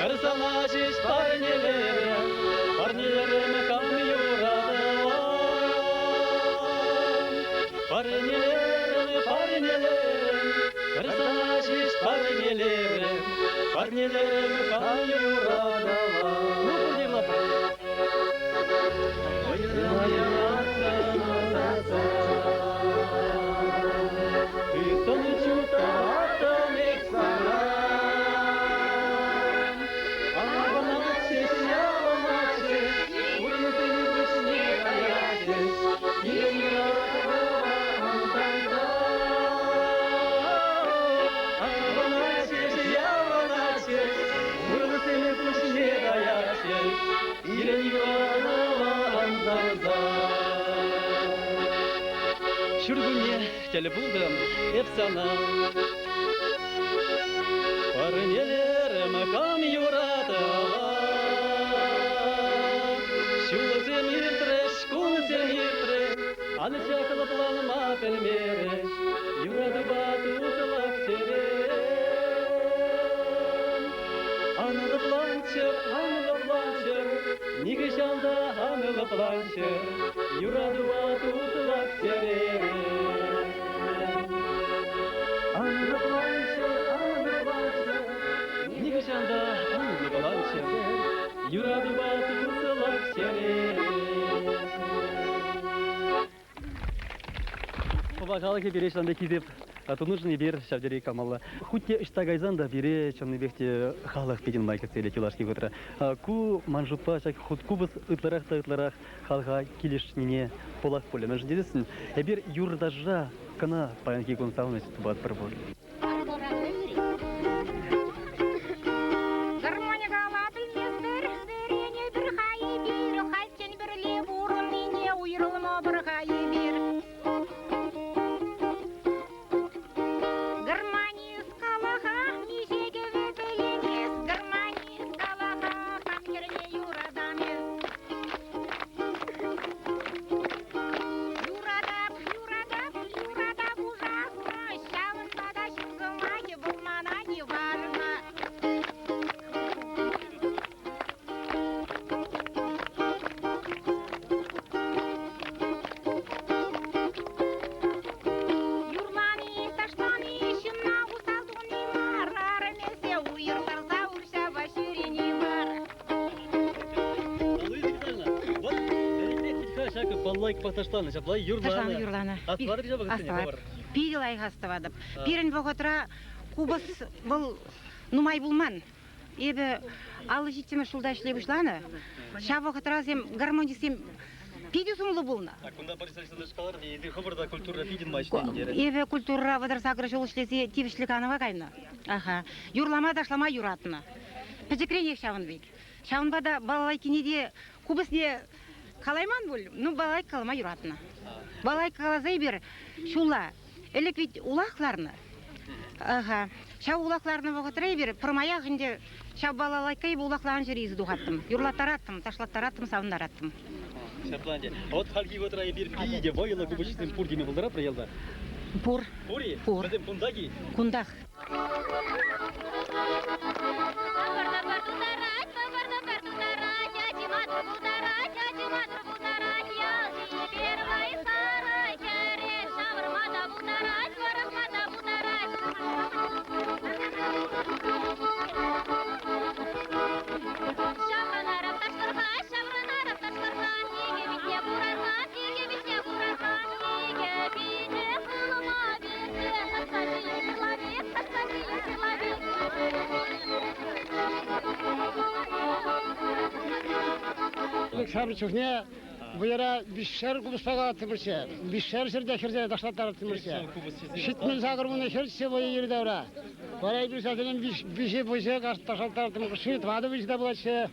Кырсалачись парнелерем, парнелерем камюрадам. Парнелерем, парнелерем, кырсалачись парнелерем, парнелерем камюрадам. Ну, куди лапа? Ой, моя матка, ты сонечута, томексана. Şurgunya telbuldum hep sana. Parnelerim kam yuradağlar. Şul zemirtre, şkul zemirtre, alça kılıplanma pelmereş, yuradı batutulak çerem. Anılı plançır, nigişanda anılı plançır, yuradı batutulak çerem. Anılı plançır, nigişanda anılı plançır, yuradı batutulak çerem. Побагалы берешанды кидеп, то нужно бер шавдери камалла. Хутте иштагайзан да бере чамны бехте халах педин майка цели тилашки вытра. Ку манжупа чак хут кубус ытларах халха килиш нене полах поле. Меж дедесин бер юрдажа кана паянки консалность бат пробол. Баллайк паташтаны, жаплай юрланы. Астывады жабы кісіне бар? Пирилай хастывады. Пирін бұғытыра кубыс бұл нумай бұлман. Ебі алы жетсеме шулда ішлеп ұшланы. Шабы бұғытыра зем гармонисем пиди сумлы бұлна. Кунда парисалисында шқалар, еді қобырда культура пидин майштен дері? Ебі культура вадырса күріші ұшлесе тивішлік аныға кайны. Юрлама дашлама юратына. Пәжекрен ек шағын бейк. Шағын бада балалай кенеде кубыс не қалайман бұл, ну балай қалама юратына. Балай қалазай бер шула, әлік вид улақларны. Шау улақларны бұғытырай бер, пұрмая ғынде шау балалайкай бұл улақларын жер езі дұғаттым. Юрлаттараттым, ташлаттараттым, сауындараттым. Шапланде. Вот халки бұғытырай бер пиде, бойылы күбішісін пұр деме бұлдыра приелда? Пұр. Пұри? Пұр. Бәдем кундаги? Кундақ. Şabrıçıkne bu yere bişer kubuspaga tımırsa, bişer sırda kirde daşlatlar tımırsa. Şitmin sakırmını kirse bu yerde ora. Orayı bir satının bişi bu şey daşlatlar tımırsa. Şit vadı bir şey de bulaşsa.